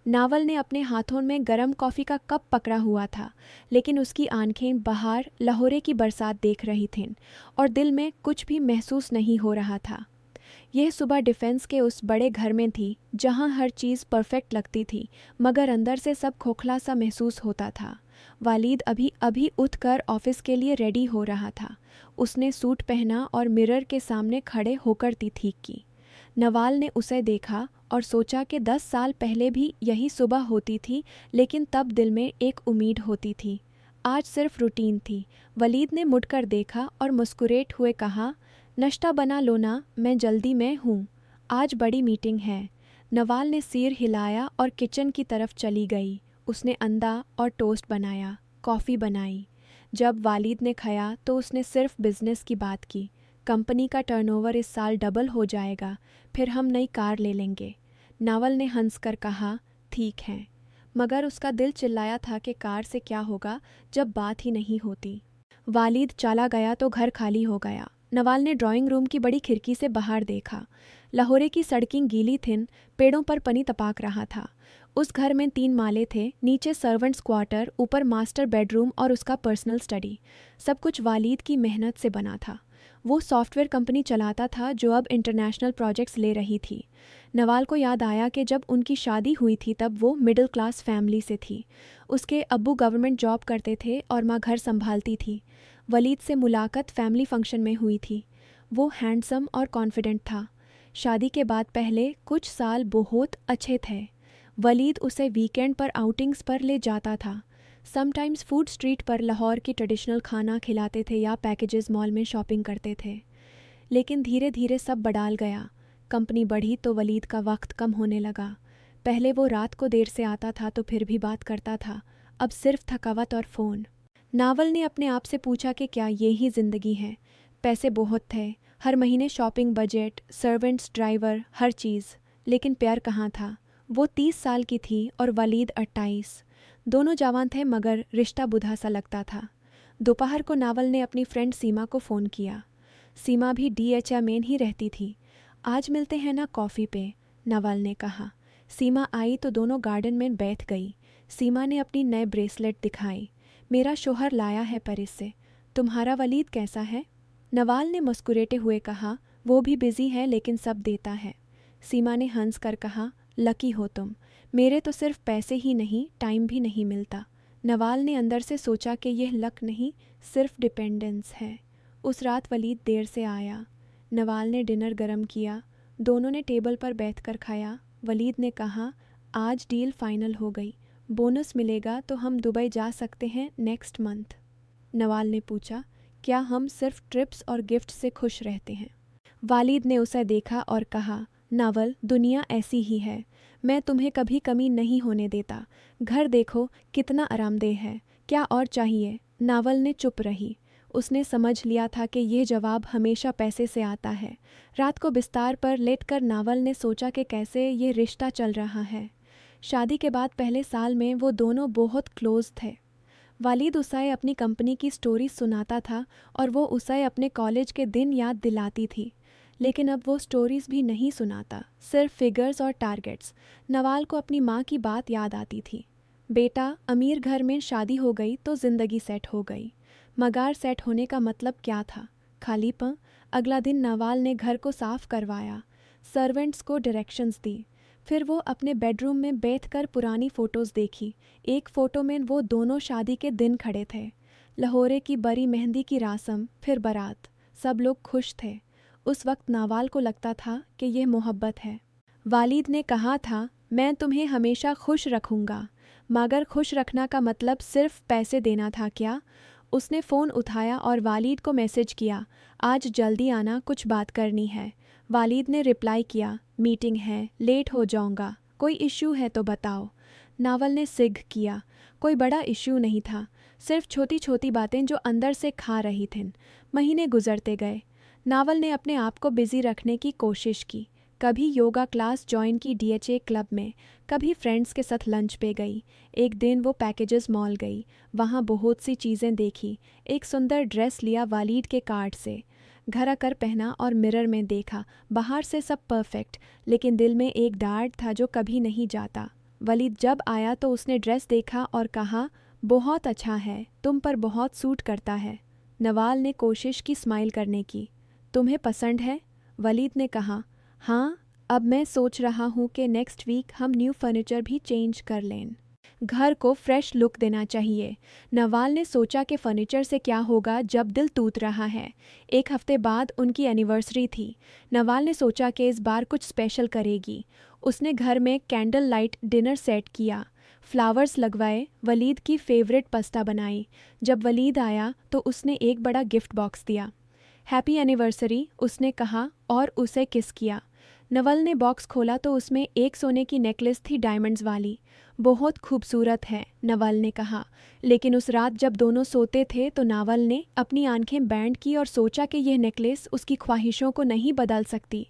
Novel ने अपने हाथों में गर्म कॉफ़ी का कप पकड़ा हुआ था, लेकिन उसकी आंखें बाहर लाहौरे की बरसात देख रही थीं और दिल में कुछ भी महसूस नहीं हो रहा था। यह सुबह डिफेंस के उस बड़े घर में थी जहां हर चीज़ परफेक्ट लगती थी, मगर अंदर से सब खोखला सा महसूस होता था। वालिद अभी अभी उठकर ऑफिस के लिए रेडी हो रहा था। उसने सूट पहना और मिरर के सामने खड़े होकर ती ठीक की। नवाल ने उसे देखा और सोचा कि 10 साल पहले भी यही सुबह होती थी, लेकिन तब दिल में एक उम्मीद होती थी। आज सिर्फ रूटीन थी। वलीद ने मुड़कर देखा और मुस्कुराते हुए कहा, नाश्ता बना लो ना, मैं जल्दी में हूँ, आज बड़ी मीटिंग है। नवाल ने सिर हिलाया और किचन की तरफ चली गई। उसने अंडा और टोस्ट बनाया, कॉफ़ी बनाई। जब वालिद ने खाया तो उसने सिर्फ बिजनेस की बात की। कंपनी का टर्नओवर इस साल डबल हो जाएगा, फिर हम नई कार ले लेंगे। नावल ने हंसकर कहा, ठीक है, मगर उसका दिल चिल्लाया था कि कार से क्या होगा जब बात ही नहीं होती। वालिद चला गया तो घर खाली हो गया। नवाल ने ड्राइंग रूम की बड़ी खिड़की से बाहर देखा। लाहौरे की सड़कें गीली थीं, पेड़ों पर पनी टपक रहा था। उस घर में 3 माले थे, नीचे सर्वेंट्स क्वार्टर, ऊपर मास्टर बेडरूम और उसका पर्सनल स्टडी। सब कुछ वालिद की मेहनत से बना था। वो सॉफ्टवेयर कंपनी चलाता था जो अब इंटरनेशनल प्रोजेक्ट्स ले रही थी। नवाल को याद आया कि जब उनकी शादी हुई थी तब वो मिडिल क्लास फैमिली से थी। उसके अब्बू गवर्नमेंट जॉब करते थे और माँ घर संभालती थी। वलीद से मुलाकात फैमिली फंक्शन में हुई थी। वो हैंडसम और कॉन्फिडेंट था। शादी के बाद पहले कुछ साल बहुत अच्छे थे। वलीद उसे वीकेंड पर आउटिंग्स पर ले जाता था। समटाइम्स फूड स्ट्रीट पर लाहौर की ट्रेडिशनल खाना खिलाते थे या पैकेजेस मॉल में शॉपिंग करते थे। लेकिन धीरे धीरे सब बदल गया। कंपनी बढ़ी तो वलीद का वक्त कम होने लगा। पहले वो रात को देर से आता था तो फिर भी बात करता था, अब सिर्फ थकावट और फ़ोन। नावल ने अपने आप से पूछा कि क्या ये ही ज़िंदगी है। पैसे बहुत थे, हर महीने शॉपिंग बजट, सर्वेंट्स, ड्राइवर, हर चीज़, लेकिन प्यार कहाँ था। वो 30 साल की थी और वलीद 28। दोनों जवान थे मगर रिश्ता बुढ़ा सा लगता था। दोपहर को नावल ने अपनी फ्रेंड सीमा को फ़ोन किया। सीमा भी DHA में ही रहती थी। आज मिलते हैं ना कॉफ़ी पे, नवाल ने कहा। सीमा आई तो दोनों गार्डन में बैठ गई। सीमा ने अपनी नए ब्रेसलेट दिखाई। मेरा शोहर लाया है पेरिस से, तुम्हारा वलीद कैसा है? नवाल ने मुस्कुराते हुए कहा, वो भी बिजी है लेकिन सब देता है। सीमा ने हंस कर कहा, लकी हो तुम, मेरे तो सिर्फ पैसे ही नहीं टाइम भी नहीं मिलता। नवाल ने अंदर से सोचा कि यह लक नहीं, सिर्फ डिपेंडेंस है। उस रात वलीद देर से आया। नवाल ने डिनर गरम किया। दोनों ने टेबल पर बैठकर खाया। वलीद ने कहा, आज डील फाइनल हो गई, बोनस मिलेगा तो हम दुबई जा सकते हैं नेक्स्ट मंथ। नवाल ने पूछा, क्या हम सिर्फ ट्रिप्स और गिफ्ट से खुश रहते हैं? वालिद ने उसे देखा और कहा, नावल, दुनिया ऐसी ही है, मैं तुम्हें कभी कमी नहीं होने देता। घर देखो कितना आरामदेह है, क्या और चाहिए? नावल ने चुप रही। उसने समझ लिया था कि यह जवाब हमेशा पैसे से आता है। रात को बिस्तार पर लेटकर नावल ने सोचा कि कैसे ये रिश्ता चल रहा है। शादी के बाद पहले साल में वो दोनों बहुत क्लोज थे। वालिद उसे अपनी कंपनी की स्टोरी सुनाता था और वो उसे अपने कॉलेज के दिन याद दिलाती थी। लेकिन अब वो स्टोरीज भी नहीं सुनाता, सिर्फ फिगर्स और टारगेट्स। नवाल को अपनी माँ की बात याद आती थी, बेटा, अमीर घर में शादी हो गई तो ज़िंदगी सेट हो गई। मगर सेट होने का मतलब क्या था? खालीपन। अगला दिन नवाल ने घर को साफ करवाया, सर्वेंट्स को डायरेक्शंस दी। फिर वो अपने बेडरूम में बैठकर पुरानी फ़ोटोज़ देखी। एक फ़ोटो में वो दोनों शादी के दिन खड़े थे। लाहौरे की बड़ी मेहंदी की रस्म, फिर बारात। सब लोग खुश थे। उस वक्त नवाल को लगता था कि यह मोहब्बत है। वालिद ने कहा था, मैं तुम्हें हमेशा खुश रखूँगा। मगर खुश रखना का मतलब सिर्फ पैसे देना था क्या? उसने फ़ोन उठाया और वालिद को मैसेज किया, आज जल्दी आना, कुछ बात करनी है। वालिद ने रिप्लाई किया, मीटिंग है, लेट हो जाऊंगा, कोई इश्यू है तो बताओ। नावल ने सिग किया, कोई बड़ा इश्यू नहीं था, सिर्फ छोटी छोटी बातें जो अंदर से खा रही थीं। महीने गुजरते गए। नावल ने अपने आप को बिजी रखने की कोशिश की। कभी योगा क्लास ज्वाइन की DHA क्लब में, कभी फ्रेंड्स के साथ लंच पे गई। एक दिन वो पैकेजेस मॉल गई, वहाँ बहुत सी चीज़ें देखी। एक सुंदर ड्रेस लिया वालिद के कार्ड से, घर आकर पहना और मिरर में देखा। बाहर से सब परफेक्ट, लेकिन दिल में एक डार्ट था जो कभी नहीं जाता। वलीद जब आया तो उसने ड्रेस देखा और कहा, बहुत अच्छा है, तुम पर बहुत सूट करता है। नवाल ने कोशिश की स्माइल करने की। तुम्हें पसंद है? वलीद ने कहा, हाँ, अब मैं सोच रहा हूँ कि नेक्स्ट वीक हम न्यू फर्नीचर भी चेंज कर लें। घर को फ्रेश लुक देना चाहिए। नवाल ने सोचा कि फर्नीचर से क्या होगा जब दिल टूट रहा है। एक हफ्ते बाद उनकी एनिवर्सरी थी। नवाल ने सोचा कि इस बार कुछ स्पेशल करेगी। उसने घर में कैंडल लाइट डिनर सेट किया, फ्लावर्स लगवाए, वलीद की फेवरेट पास्ता बनाई। जब वलीद आया तो उसने एक बड़ा गिफ्ट बॉक्स दिया। हैप्पी एनिवर्सरी, उसने कहा और उसे किस किया। नवल ने बॉक्स खोला तो उसमें एक सोने की नेकलेस थी, डायमंड्स वाली। बहुत खूबसूरत है, नवल ने कहा। लेकिन उस रात जब दोनों सोते थे तो नावल ने अपनी आंखें बैंड की और सोचा कि यह नेकलेस उसकी ख्वाहिशों को नहीं बदल सकती।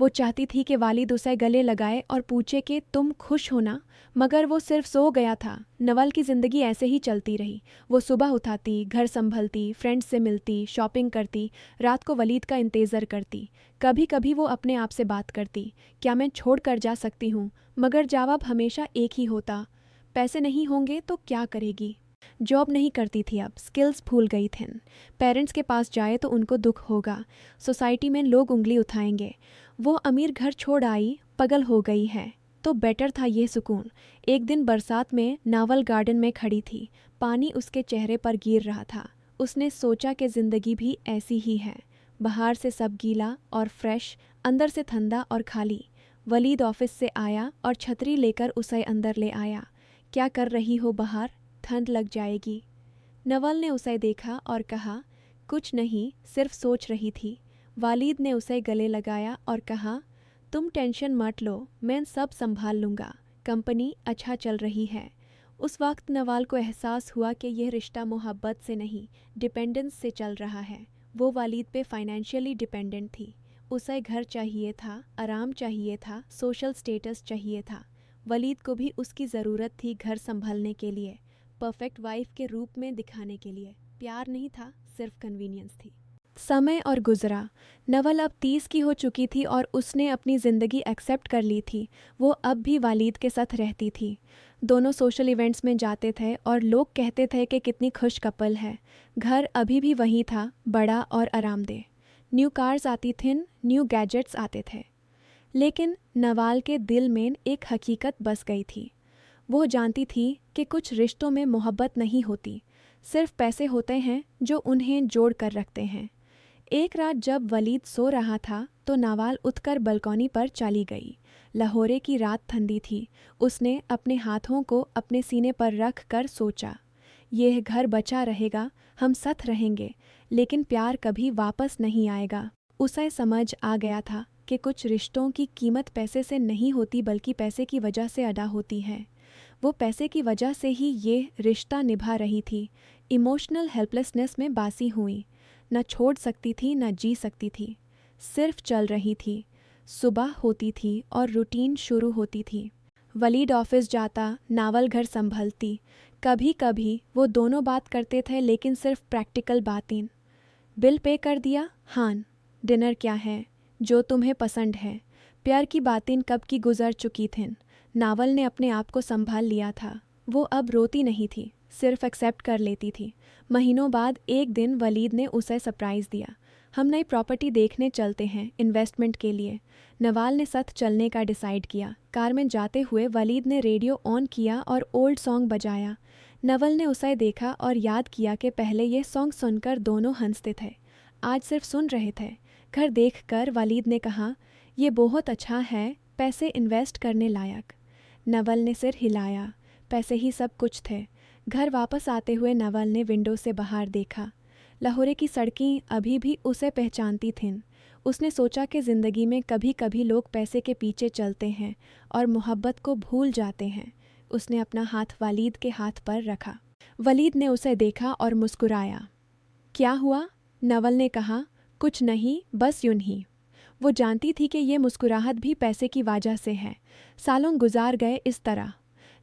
वो चाहती थी कि वालिद उसे गले लगाए और पूछे कि तुम खुश हो ना, मगर वो सिर्फ सो गया था। नवल की ज़िंदगी ऐसे ही चलती रही। वो सुबह उठाती, घर संभलती, फ्रेंड्स से मिलती, शॉपिंग करती, रात को वलीद का इंतज़ार करती। कभी कभी वो अपने आप से बात करती, क्या मैं छोड़ कर जा सकती हूँ, मगर जवाब हमेशा एक ही होता, पैसे नहीं होंगे तो क्या करेगी। जॉब नहीं करती थी, अब स्किल्स भूल गई थीं। पेरेंट्स के पास जाए तो उनको दुख होगा, सोसाइटी में लोग उंगली उठाएंगे। वो अमीर घर छोड़ आई, पगल हो गई है, तो बेटर था ये सुकून। एक दिन बरसात में नावल गार्डन में खड़ी थी, पानी उसके चेहरे पर गिर रहा था। उसने सोचा कि ज़िंदगी भी ऐसी ही है, बाहर से सब गीला और फ्रेश, अंदर से ठंडा और खाली। वलीद ऑफिस से आया और छतरी लेकर उसे अंदर ले आया। क्या कर रही हो बाहर, ठंड लग जाएगी। नवल ने उसे देखा और कहा, कुछ नहीं, सिर्फ सोच रही थी। वालिद ने उसे गले लगाया और कहा, तुम टेंशन मत लो, मैं सब संभाल लूँगा, कंपनी अच्छा चल रही है। उस वक्त नवाल को एहसास हुआ कि यह रिश्ता मोहब्बत से नहीं, डिपेंडेंस से चल रहा है। वो वालिद पे फाइनेंशियली डिपेंडेंट थी। उसे घर चाहिए था, आराम चाहिए था, सोशल स्टेटस चाहिए था। वलीद को भी उसकी ज़रूरत थी घर संभालने के लिए, परफेक्ट वाइफ के रूप में दिखाने के लिए। प्यार नहीं था, सिर्फ कन्वीनियंस थी। समय और गुजरा। नवल अब 30 की हो चुकी थी और उसने अपनी ज़िंदगी एक्सेप्ट कर ली थी। वो अब भी वालिद के साथ रहती थी। दोनों सोशल इवेंट्स में जाते थे और लोग कहते थे कि कितनी खुश कपल है। घर अभी भी वही था, बड़ा और आरामदेह। न्यू कार्स आती थीं, न्यू गैजेट्स आते थे। लेकिन नवाल के दिल में एक हकीकत बस गई थी। वो जानती थी कि कुछ रिश्तों में मोहब्बत नहीं होती, सिर्फ पैसे होते हैं जो उन्हें जोड़ कर रखते हैं। एक रात जब वलीद सो रहा था तो नवाल उठकर बालकनी पर चली गई। लाहौरे की रात ठंडी थी। उसने अपने हाथों को अपने सीने पर रख कर सोचा, यह घर बचा रहेगा, हम साथ रहेंगे, लेकिन प्यार कभी वापस नहीं आएगा। उसे समझ आ गया था कि कुछ रिश्तों की कीमत पैसे से नहीं होती, बल्कि पैसे की वजह से अदा होती है। वो पैसे की वजह से ही ये रिश्ता निभा रही थी। इमोशनल हेल्पलेसनेस में बासी हुई, न छोड़ सकती थी न जी सकती थी, सिर्फ चल रही थी। सुबह होती थी और रूटीन शुरू होती थी। वलीद ऑफिस जाता, नावल घर संभलती। कभी कभी वो दोनों बात करते थे, लेकिन सिर्फ प्रैक्टिकल बातें। बिल पे कर दिया, हाँ। डिनर क्या है, जो तुम्हें पसंद है। प्यार की बातें कब की गुजर चुकी थीं। नावल ने अपने आप को संभाल लिया था। वो अब रोती नहीं थी, सिर्फ एक्सेप्ट कर लेती थी। महीनों बाद एक दिन वलीद ने उसे सरप्राइज़ दिया, हम नई प्रॉपर्टी देखने चलते हैं इन्वेस्टमेंट के लिए। नवाल ने साथ चलने का डिसाइड किया। कार में जाते हुए वलीद ने रेडियो ऑन किया और ओल्ड सॉन्ग बजाया। नवल ने उसे देखा और याद किया कि पहले ये सॉन्ग सुनकर दोनों हंसते थे, आज सिर्फ सुन रहे थे। घर देखकर वलीद ने कहा, ये बहुत अच्छा है, पैसे इन्वेस्ट करने लायक। नवल ने सिर हिलाया, पैसे ही सब कुछ थे। घर वापस आते हुए नवल ने विंडो से बाहर देखा। लाहौरे की सड़कें अभी भी उसे पहचानती थीं। उसने सोचा कि ज़िंदगी में कभी कभी लोग पैसे के पीछे चलते हैं और मोहब्बत को भूल जाते हैं। उसने अपना हाथ वलीद के हाथ पर रखा। वलीद ने उसे देखा और मुस्कुराया। क्या हुआ? नवल ने कहा, कुछ नहीं, बस यूं ही। वो जानती थी कि ये मुस्कुराहट भी पैसे की वजह से है। सालों गुजार गए इस तरह।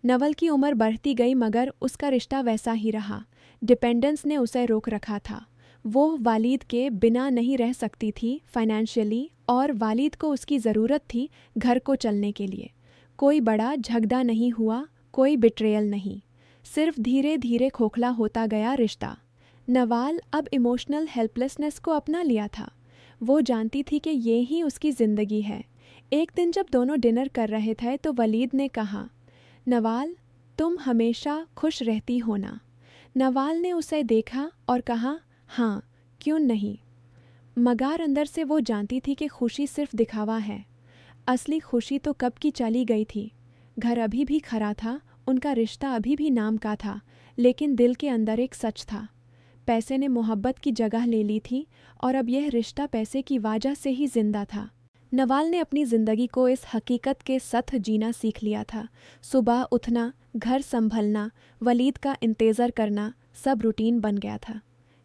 नवल की उम्र बढ़ती गई, मगर उसका रिश्ता वैसा ही रहा। डिपेंडेंस ने उसे रोक रखा था। वो वालिद के बिना नहीं रह सकती थी फाइनेंशियली, और वालिद को उसकी ज़रूरत थी घर को चलने के लिए। कोई बड़ा झगड़ा नहीं हुआ, कोई बिट्रेयल नहीं, सिर्फ धीरे धीरे खोखला होता गया रिश्ता। नवाल अब इमोशनल हेल्पलेसनेस को अपना लिया था। वो जानती थी कि ये ही उसकी ज़िंदगी है। एक दिन जब दोनों डिनर कर रहे थे तो वलीद ने कहा, नवाल, तुम हमेशा खुश रहती हो ना? नवाल ने उसे देखा और कहा, हाँ, क्यों नहीं। मगर अंदर से वो जानती थी कि खुशी सिर्फ दिखावा है। असली खुशी तो कब की चली गई थी। घर अभी भी खरा था, उनका रिश्ता अभी भी नाम का था, लेकिन दिल के अंदर एक सच था। पैसे ने मोहब्बत की जगह ले ली थी और अब यह रिश्ता पैसे की वजह से ही जिंदा था। नवाल ने अपनी ज़िंदगी को इस हकीकत के साथ जीना सीख लिया था। सुबह उठना, घर संभलना, वलीद का इंतज़ार करना, सब रूटीन बन गया था।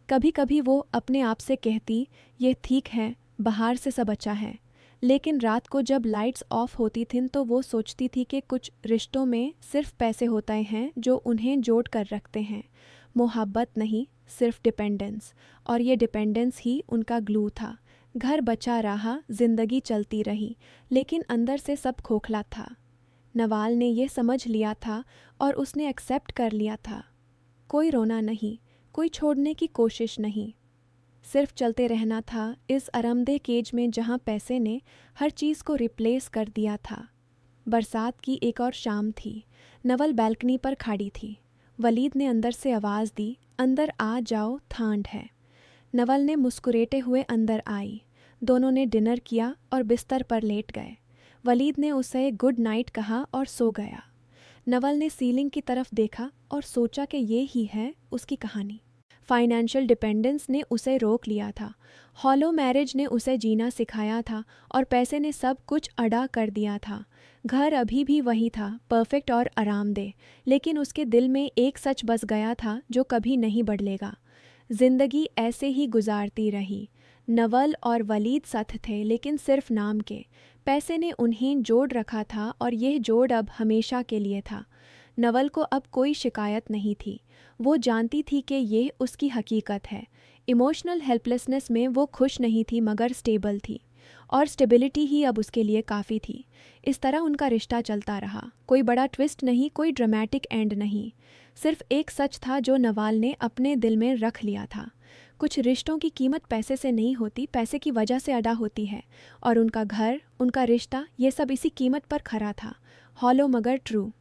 कभी कभी वो अपने आप से कहती, ये ठीक है, बाहर से सब अच्छा है। लेकिन रात को जब लाइट्स ऑफ होती थीं तो वो सोचती थी कि कुछ रिश्तों में सिर्फ पैसे होते हैं जो उन्हें जोड़ कर रखते हैं, मोहब्बत नहीं, सिर्फ डिपेंडेंस। और ये डिपेंडेंस ही उनका ग्लू था। घर बचा रहा, जिंदगी चलती रही, लेकिन अंदर से सब खोखला था। नवाल ने ये समझ लिया था और उसने एक्सेप्ट कर लिया था। कोई रोना नहीं, कोई छोड़ने की कोशिश नहीं, सिर्फ चलते रहना था इस आरामदेह केज में जहाँ पैसे ने हर चीज़ को रिप्लेस कर दिया था। बरसात की एक और शाम थी। नवल बैल्कनी पर खड़ी थी। वलीद ने अंदर से आवाज़ दी, अंदर आ जाओ, ठंड है। नवल ने मुस्कुराते हुए अंदर आई। दोनों ने डिनर किया और बिस्तर पर लेट गए। वलीद ने उसे गुड नाइट कहा और सो गया। नवल ने सीलिंग की तरफ देखा और सोचा कि ये ही है उसकी कहानी। फाइनेंशियल डिपेंडेंस ने उसे रोक लिया था, हॉलो मैरिज ने उसे जीना सिखाया था और पैसे ने सब कुछ अदा कर दिया था। घर अभी भी वही था, परफेक्ट और आरामदेह, लेकिन उसके दिल में एक सच बस गया था जो कभी नहीं बदलेगा। जिंदगी ऐसे ही गुजारती रही। नवल और वलीद साथ थे, लेकिन सिर्फ नाम के। पैसे ने उन्हें जोड़ रखा था और यह जोड़ अब हमेशा के लिए था। नवल को अब कोई शिकायत नहीं थी। वो जानती थी कि ये उसकी हकीकत है। इमोशनल हेल्पलेसनेस में वो खुश नहीं थी मगर स्टेबल थी, और स्टेबिलिटी ही अब उसके लिए काफ़ी थी। इस तरह उनका रिश्ता चलता रहा। कोई बड़ा ट्विस्ट नहीं, कोई ड्रामेटिक एंड नहीं, सिर्फ एक सच था जो नवाल ने अपने दिल में रख लिया था। कुछ रिश्तों की कीमत पैसे से नहीं होती, पैसे की वजह से अदा होती है। और उनका घर, उनका रिश्ता, ये सब इसी कीमत पर खरा था। हॉलो मगर ट्रू।